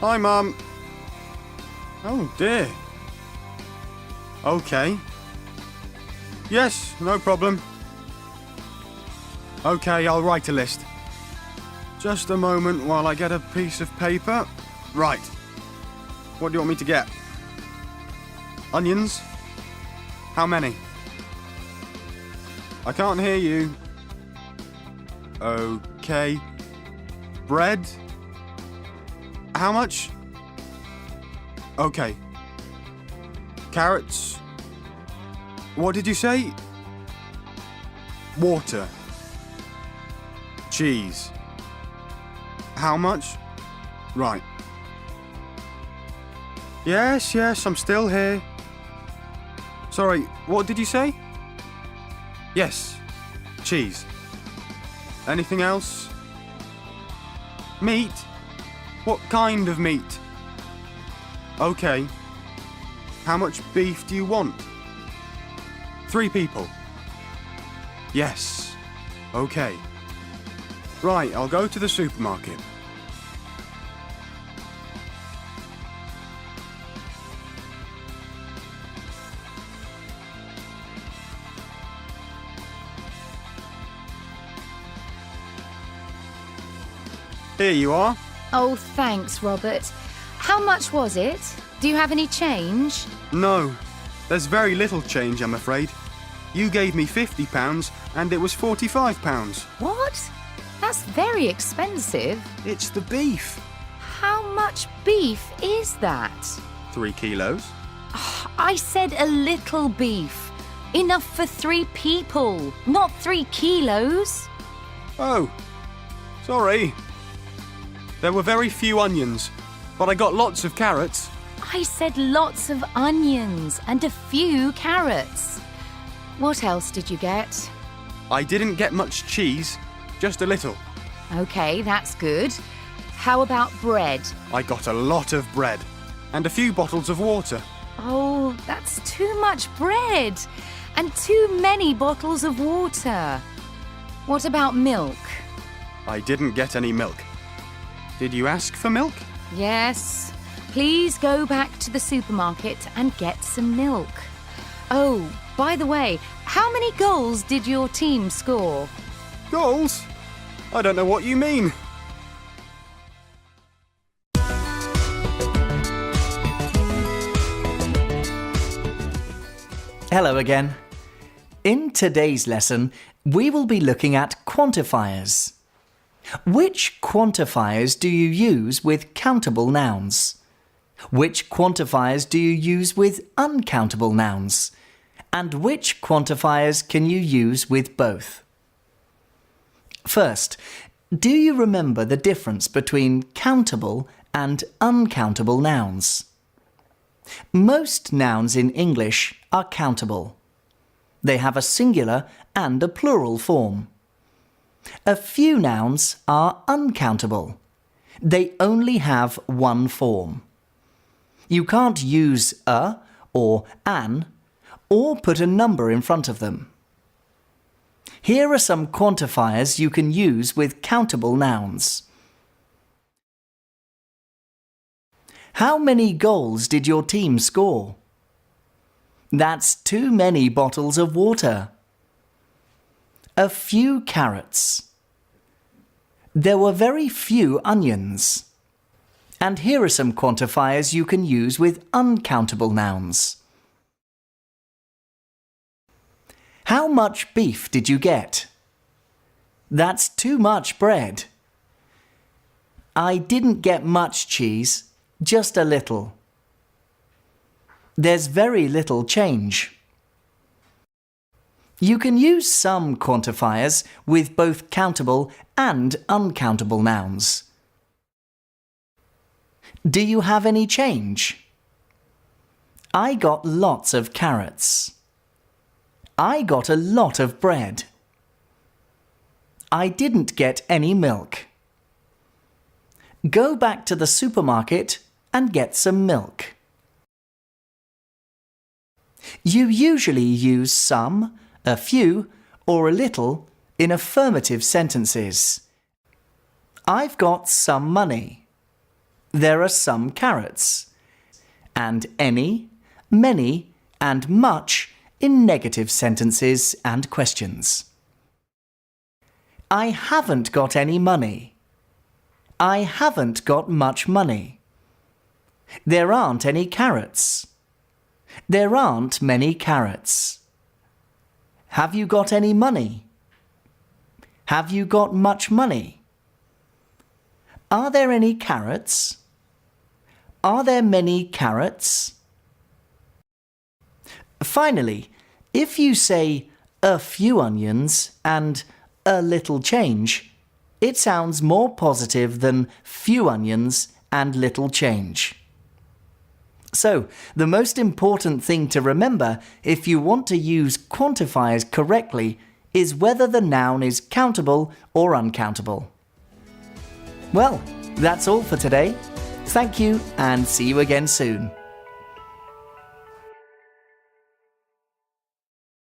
Hi, Mum. Oh, dear. Okay. Yes, no problem. Okay, I'll write a list. Just a moment while I get a piece of paper. Right. What do you want me to get? Onions? How many? I can't hear you. Okay. Bread? How much? Okay. Carrots? What did you say? Water. Cheese. How much? Right. Yes, I'm still here. Sorry, what did you say? Yes, cheese. Anything else? Meat? What kind of meat? Okay. How much beef do you want? 3 people. Yes. Okay. Right, I'll go to the supermarket. Here you are. Oh, thanks, Robert. How much was it? Do you have any change? No, there's very little change, I'm afraid. You gave me £50 and it was £45. What? That's very expensive. It's the beef. How much beef is that? 3 kilos. I said a little beef. Enough for 3 people, not 3 kilos. Oh, sorry. There were very few onions, but I got lots of carrots. I said lots of onions and a few carrots. What else did you get? I didn't get much cheese, just a little. Okay, that's good. How about bread? I got a lot of bread and a few bottles of water. Oh, that's too much bread and too many bottles of water. What about milk? I didn't get any milk. Did you ask for milk? Yes. Please go back to the supermarket and get some milk. Oh, by the way, how many goals did your team score? Goals? I don't know what you mean. Hello again. In today's lesson, we will be looking at quantifiers. Which quantifiers do you use with countable nouns? Which quantifiers do you use with uncountable nouns? And which quantifiers can you use with both? First, do you remember the difference between countable and uncountable nouns? Most nouns in English are countable. They have a singular and a plural form. A few nouns are uncountable. They only have one form. You can't use a or an or put a number in front of them. Here are some quantifiers you can use with countable nouns. How many goals did your team score? That's too many bottles of water. A few carrots. There were very few onions. And here are some quantifiers you can use with uncountable nouns. How much beef did you get? That's too much bread. I didn't get much cheese, just a little. There's very little change. You can use some quantifiers with both countable and uncountable nouns. Do you have any change? I got lots of carrots. I got a lot of bread. I didn't get any milk. Go back to the supermarket and get some milk. You usually use some, a few, or a little in affirmative sentences. I've got some money. there are some carrots. And any, many, and much in negative sentences and questions. I haven't got any money. I haven't got much money. There aren't any carrots. There aren't many carrots. Have you got any money? Have you got much money? Are there any carrots? Are there many carrots? Finally, if you say a few onions and a little change, it sounds more positive than few onions and little change. So, the most important thing to remember if you want to use quantifiers correctly is whether the noun is countable or uncountable. Well, that's all for today. Thank you and see you again soon.